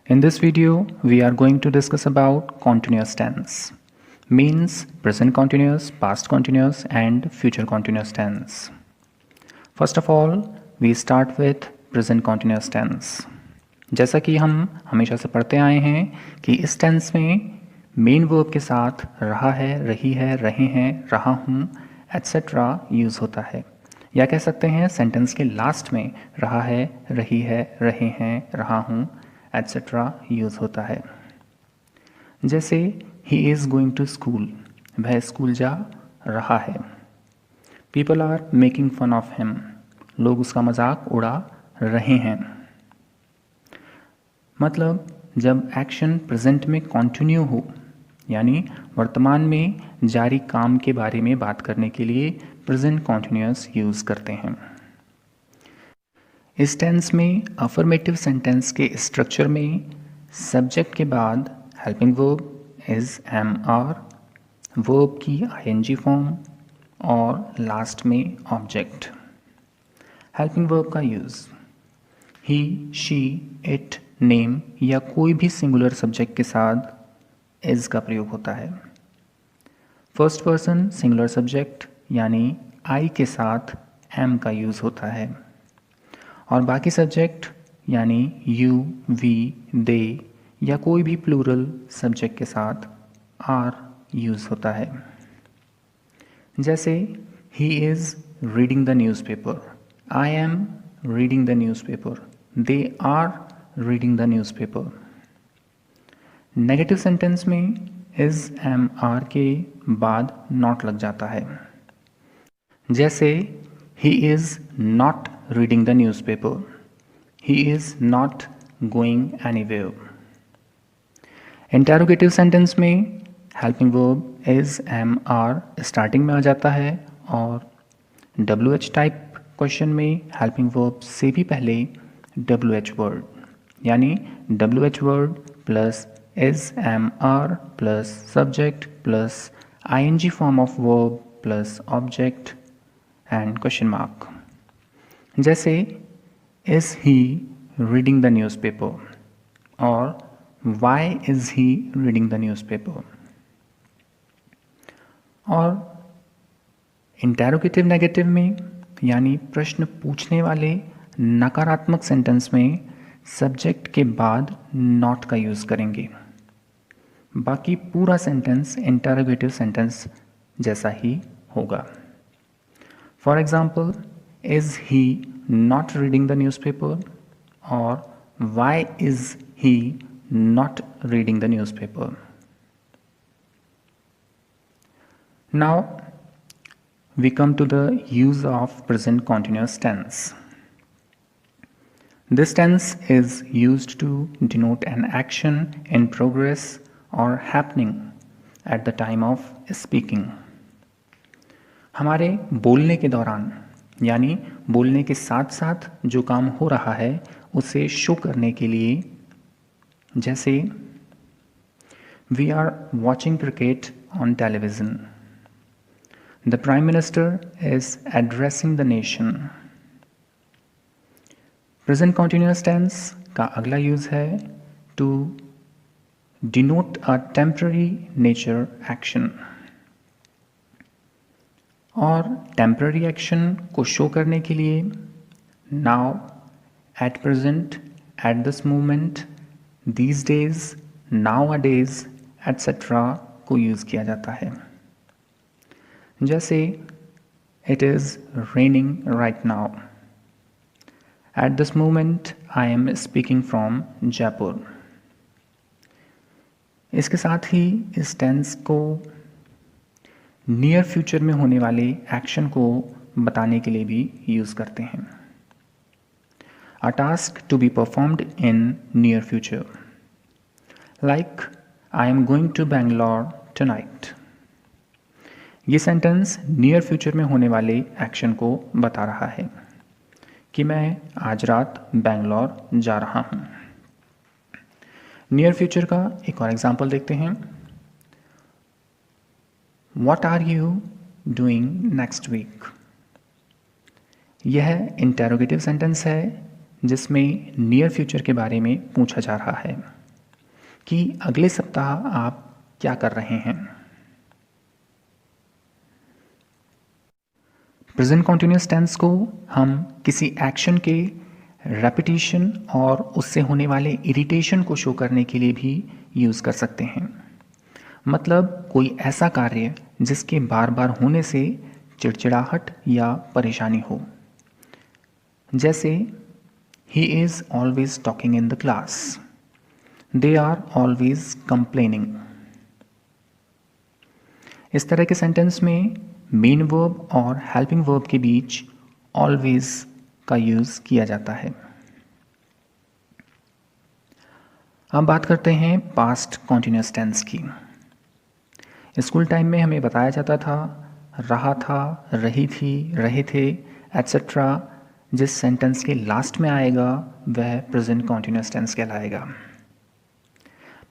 In this video, we are going to discuss about continuous tense, means present continuous, past continuous and future continuous tense. First of all, we start with present continuous tense. जैसा कि हम हमेशा से पढ़ते आए हैं कि इस टेंस में मेन वर्ब के साथ रहा है, रही है, रहे हैं, रहा हूँ एट्सेट्रा यूज़ होता है, या कह सकते हैं सेंटेंस के लास्ट में रहा है, रही है, रहे हैं, रहा हूँ एट्सेट्रा यूज़ होता है। जैसे he is going to school, वह स्कूल जा रहा है। People are making fun of him, लोग उसका मजाक उड़ा रहे हैं। मतलब जब एक्शन प्रेजेंट में कंटिन्यू हो, यानी वर्तमान में जारी काम के बारे में बात करने के लिए प्रेजेंट कंटिन्यूअस यूज़ करते हैं। इस टेंस में अफर्मेटिव सेंटेंस के स्ट्रक्चर में सब्जेक्ट के बाद helping verb is am are, verb की आईएनजी फॉर्म और लास्ट में ऑब्जेक्ट। हेल्पिंग वर्ब का use he, she, it, name या कोई भी सिंगुलर सब्जेक्ट के साथ इज का प्रयोग होता है। फर्स्ट पर्सन सिंगुलर सब्जेक्ट यानी आई के साथ एम का यूज़ होता है और बाकी सब्जेक्ट यानी यू, वी, दे या कोई भी प्लूरल सब्जेक्ट के साथ आर यूज़ होता है। जैसे he is reading the newspaper, I am reading the newspaper, they are reading the newspaper. Negative sentence में इज़ एम आर के बाद नॉट लग जाता है। जैसे he is not reading the newspaper, he is not going anywhere. Interrogative sentence में helping verb is am are starting में आ जाता है और WH type question में helping verb से भी पहले WH word यानी WH word plus is am are plus subject plus ing form of verb plus object and question mark। जैसे is he reading the newspaper और why is he reading the newspaper. और interrogative negative में यानी प्रश्न पूछने वाले नकारात्मक sentence में सब्जेक्ट के बाद नॉट का यूज़ करेंगे। बाकी पूरा सेंटेंस इंटेरोगेटिव सेंटेंस जैसा ही होगा। For example, is he not reading the newspaper or why is he not reading the newspaper? Now we come to the use of present continuous tense. This tense is used to denote an action in progress or happening at the time of speaking. हमारे बोलने के दौरान यानी बोलने के साथ साथ जो काम हो रहा है उसे शो करने के लिए, जैसे we are watching cricket on television, the prime minister is addressing the nation. Present continuous tense का अगला यूज़ है to denote a temporary nature action. और टेम्पररी एक्शन को शो करने के लिए now, at present, at this moment, these days, nowadays etcetera को use किया जाता है। जैसे it is raining right now, at this moment I am speaking from Jaipur. इसके साथ ही इस टेंस को नियर फ्यूचर में होने वाले एक्शन को बताने के लिए भी यूज़ करते हैं। A task to be performed in near future, like I am going to Bangalore tonight. ये सेंटेंस नियर फ्यूचर में होने वाले एक्शन को बता रहा है कि मैं आज रात बैंगलोर जा रहा हूँ। नियर फ्यूचर का एक और एग्जाम्पल देखते हैं। What are you doing next week? यह इंटेरोगेटिव सेंटेंस है जिसमें नियर फ्यूचर के बारे में पूछा जा रहा है कि अगले सप्ताह आप क्या कर रहे हैं। प्रेजेंट कॉन्टिन्यूस टेंस को हम किसी एक्शन के रेपिटेशन और उससे होने वाले इरिटेशन को शो करने के लिए भी यूज़ कर सकते हैं। मतलब कोई ऐसा कार्य जिसके बार बार होने से चिड़चिड़ाहट या परेशानी हो, जैसे he is always talking in the class, they are always complaining. इस तरह के सेंटेंस में मेन वर्ब और हेल्पिंग वर्ब के बीच ऑलवेज का यूज़ किया जाता है। अब बात करते हैं पास्ट कॉन्टिन्यूस टेंस की। स्कूल टाइम में हमें बताया जाता था, रहा था, रही थी, रहे थे, एट्सेट्रा जिस सेंटेंस के लास्ट में आएगा वह प्रेजेंट कॉन्टिन्यूस टेंस कहलाएगा।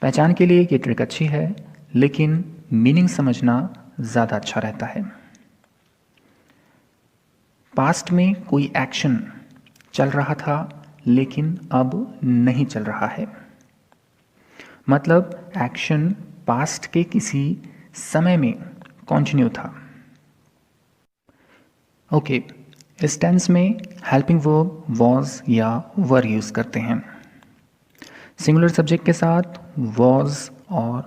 पहचान के लिए ये ट्रिक अच्छी है, लेकिन मीनिंग समझना ज़्यादा अच्छा रहता है। पास्ट में कोई एक्शन चल रहा था लेकिन अब नहीं चल रहा है, मतलब एक्शन पास्ट के किसी समय में कंटिन्यू था। ओके, इस टेंस में हेल्पिंग वर्ब वॉज या वर यूज़ करते हैं। सिंगुलर सब्जेक्ट के साथ वॉज और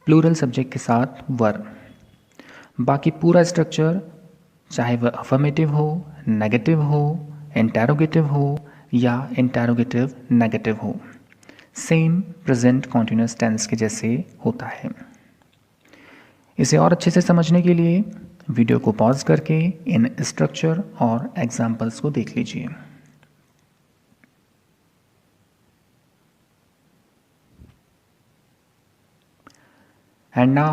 प्लूरल सब्जेक्ट के साथ वर। बाकी पूरा स्ट्रक्चर चाहे वह अफर्मेटिव हो, नेगेटिव हो, इंटेरोगेटिव हो या इंटेरोगेटिव नेगेटिव हो, सेम प्रेजेंट कॉन्टिन्यूस टेंस के जैसे होता है। इसे और अच्छे से समझने के लिए वीडियो को पॉज करके इन स्ट्रक्चर और एग्जाम्पल्स को देख लीजिए। And now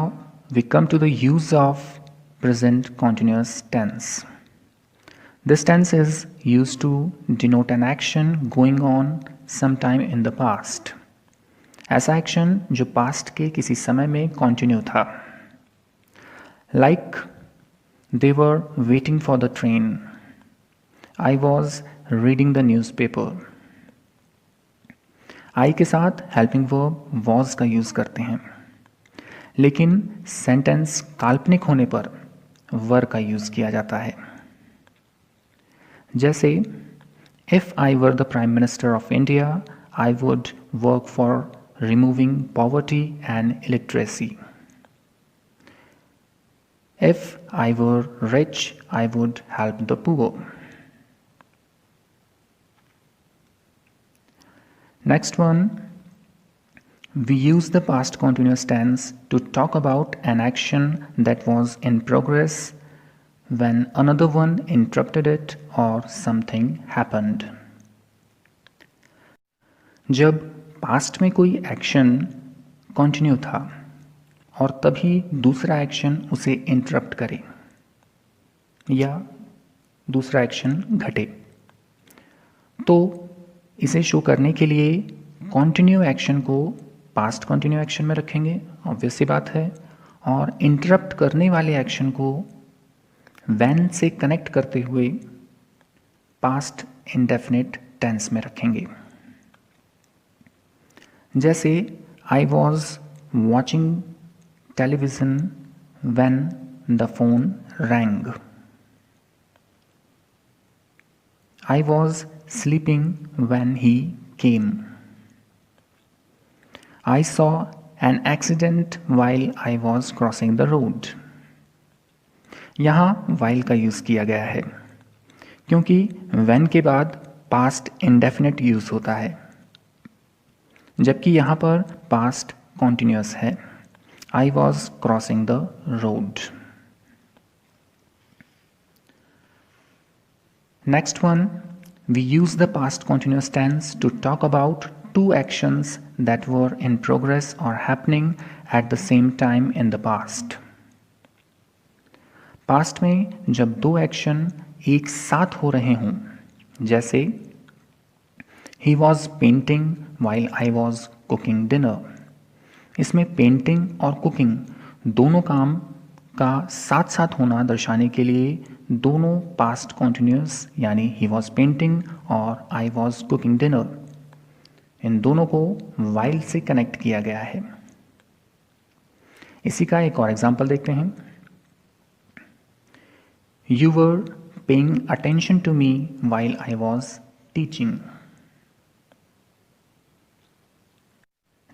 we come to the use of present continuous tense. This tense is used to denote an action going on sometime in the past. ऐसा एक्शन जो पास्ट के किसी समय में कंटिन्यू था। Like they were waiting for the train. I was reading the newspaper. I के साथ helping verb was का यूज़ करते हैं, लेकिन सेंटेंस काल्पनिक होने पर वर का यूज़ किया जाता है। जैसे if I were the prime minister of India I would work for removing poverty and illiteracy. If I were rich I would help the poor. Next one, we use the past continuous tense to talk about an action that was in progress when another one interrupted it or something happened. जब past में कोई action continue था और तभी दूसरा action उसे interrupt करे या दूसरा एक्शन घटे, तो इसे शो करने के लिए कंटिन्यू एक्शन को पास्ट कंटिन्यू एक्शन में रखेंगे, ऑब्वियस सी बात है, और इंटरप्ट करने वाले एक्शन को व्हेन से कनेक्ट करते हुए पास्ट इंडेफिनिट टेंस में रखेंगे। जैसे I was watching television when the phone wrong. I was sleeping when he came. I saw an accident while I was crossing the road. यहाँ while का use किया गया है क्योंकि when के बाद past indefinite यूज़ होता है, जबकि यहाँ पर past continuous है। I was crossing the road. Next one, we use the past continuous tense to talk about two actions that were in progress or happening at the same time in the past. Past में जब दो action एक साथ हो रहे हों, जैसे he was painting while I was cooking dinner, इसमें पेंटिंग और कुकिंग दोनों काम का साथ साथ होना दर्शाने के लिए दोनों पास्ट कॉन्टिन्यूस यानी ही वॉज पेंटिंग और आई वॉज कुकिंग डिनर, इन दोनों को वाइल से कनेक्ट किया गया है। इसी का एक और एग्जाम्पल देखते हैं। You were paying attention to me while I was teaching.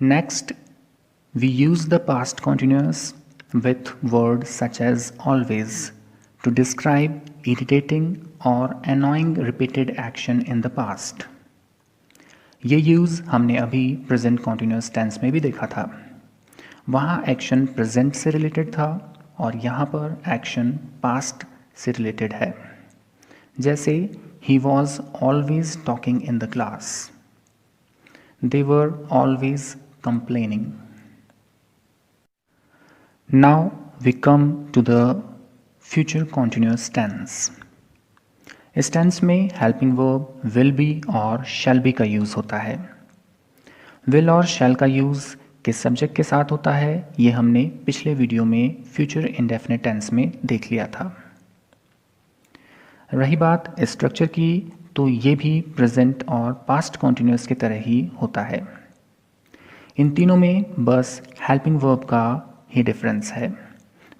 Next, we use the past continuous with words such as always to describe irritating or annoying repeated action in the past. ये use हमने अभी present continuous tense में भी देखा था। वहाँ action present से related था और यहाँ पर एक्शन पास्ट से रिलेटेड है। जैसे he was always talking in the class, they were always complaining. Now we come to the future continuous tense. इस टेंस में हेल्पिंग वर्ब विल बी और शैल बी का यूज़ होता है। विल और शैल का यूज़ किस सब्जेक्ट के साथ होता है ये हमने पिछले वीडियो में फ्यूचर इंडेफिनिट टेंस में देख लिया था। रही बात स्ट्रक्चर की, तो ये भी प्रेजेंट और पास्ट कॉन्टिन्यूस की तरह ही होता है। इन तीनों में बस हेल्पिंग वर्ब का ही डिफरेंस है।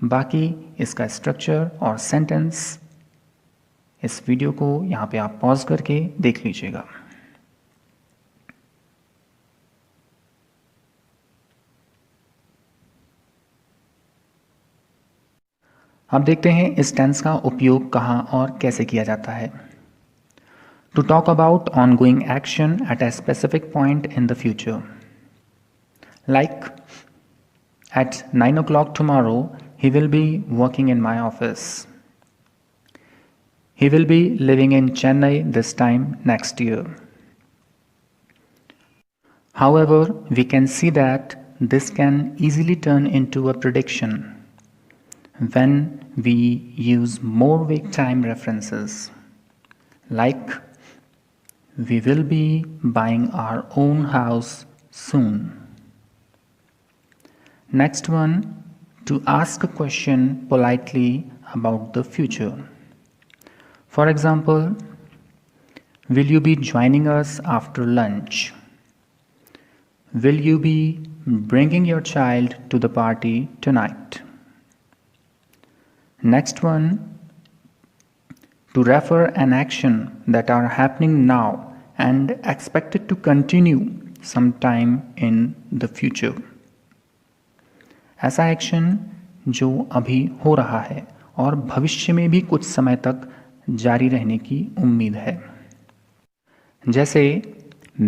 बाकी इसका स्ट्रक्चर और सेंटेंस इस वीडियो को यहाँ पे आप पॉज करके देख लीजिएगा। अब देखते हैं इस टेंस का उपयोग कहाँ और कैसे किया जाता है। To talk about ongoing action at a specific point in the future, like at 9 o'clock tomorrow, he will be working in my office. He will be living in Chennai this time next year. However, we can see that this can easily turn into a prediction when we use more vague time references, like we will be buying our own house soon. Next one, to ask a question politely about the future. For example, will you be joining us after lunch? Will you be bringing your child to the party tonight? Next one, to refer an action that are happening now and expected to continue sometime in the future. ऐसा action जो अभी हो रहा है और भविष्य में भी कुछ समय तक जारी रहने की उम्मीद है। जैसे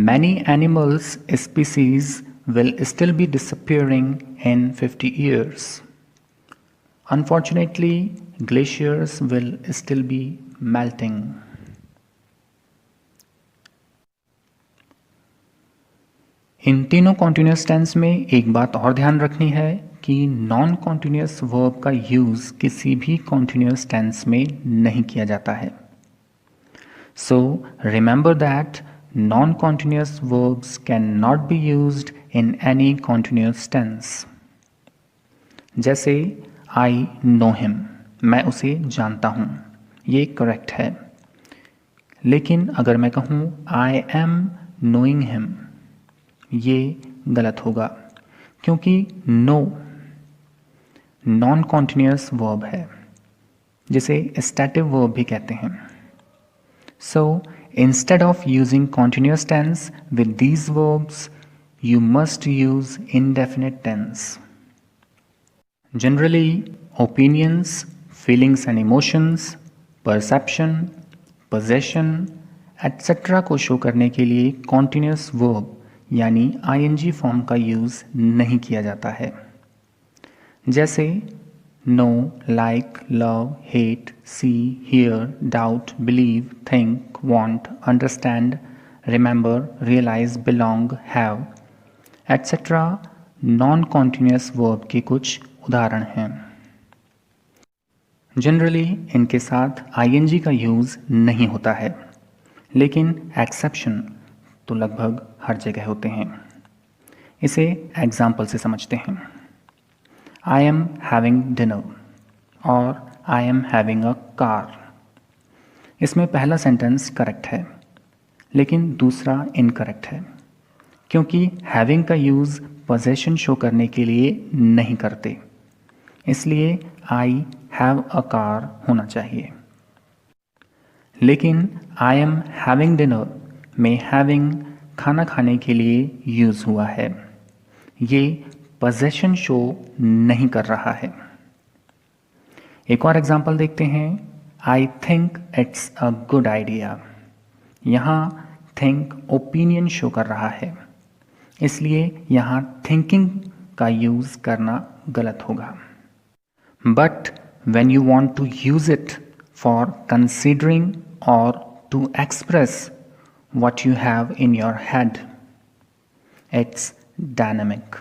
many animals species will still be disappearing in 50 years. Unfortunately, glaciers will still be melting. इन तीनों कॉन्टिन्यूस टेंस में एक बात और ध्यान रखनी है कि नॉन कॉन्टिन्यूस वर्ब का यूज़ किसी भी कॉन्टिन्यूस टेंस में नहीं किया जाता है। So remember that non continuous verbs can not be used in any continuous tense. जैसे आई नो हिम, मैं उसे जानता हूँ, ये करेक्ट है। लेकिन अगर मैं कहूँ आई एम नोइंग हिम, ये गलत होगा, क्योंकि नो नॉन कॉन्टिन्यूस वर्ब है, जिसे स्टैटिव वर्ब भी कहते हैं। So instead of using continuous tense with these verbs, you must use indefinite tense. Generally, opinions, feelings and emotions, perception, possession, etc. को शो करने के लिए continuous verb यानी ing फॉर्म का यूज़ नहीं किया जाता है। जैसे know, like, love, hate, see, hear, doubt, believe, think, want, understand, remember, realize, belong, have, etc. Non continuous verb के कुछ उदाहरण हैं। जनरली इनके साथ ing का यूज़ नहीं होता है, लेकिन एक्सेप्शन तो लगभग हर जगह होते हैं। इसे एग्जाम्पल से समझते हैं। आई एम हैविंग डिनर, और I am having a car. इसमें पहला सेंटेंस करेक्ट है लेकिन दूसरा इनकरेक्ट है, क्योंकि हैविंग का यूज़ पोजेशन शो करने के लिए नहीं करते, इसलिए आई हैव अ कार होना चाहिए। लेकिन आई एम हैविंग डिनर में हैविंग खाना खाने के लिए यूज़ हुआ है, ये पोजेशन शो नहीं कर रहा है। एक और एग्जांपल देखते हैं। I think it's a good idea. यहाँ थिंक ओपिनियन शो कर रहा है, इसलिए यहाँ थिंकिंग का यूज़ करना गलत होगा। But when you want to use it for considering or to express what you have in your head, it's dynamic.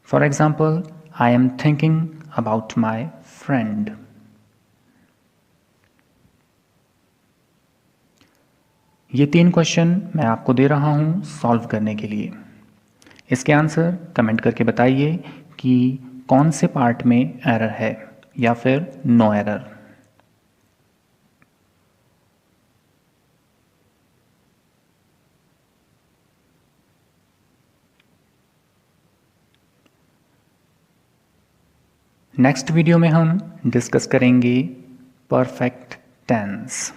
For example, I am thinking about my friend. ये 3 क्वेश्चन मैं आपको दे रहा हूँ solve करने के लिए। इसके आंसर कमेंट करके बताइए कि कौन से पार्ट में एरर है या फिर नो एरर। नेक्स्ट वीडियो में हम डिस्कस करेंगे परफेक्ट टेंस।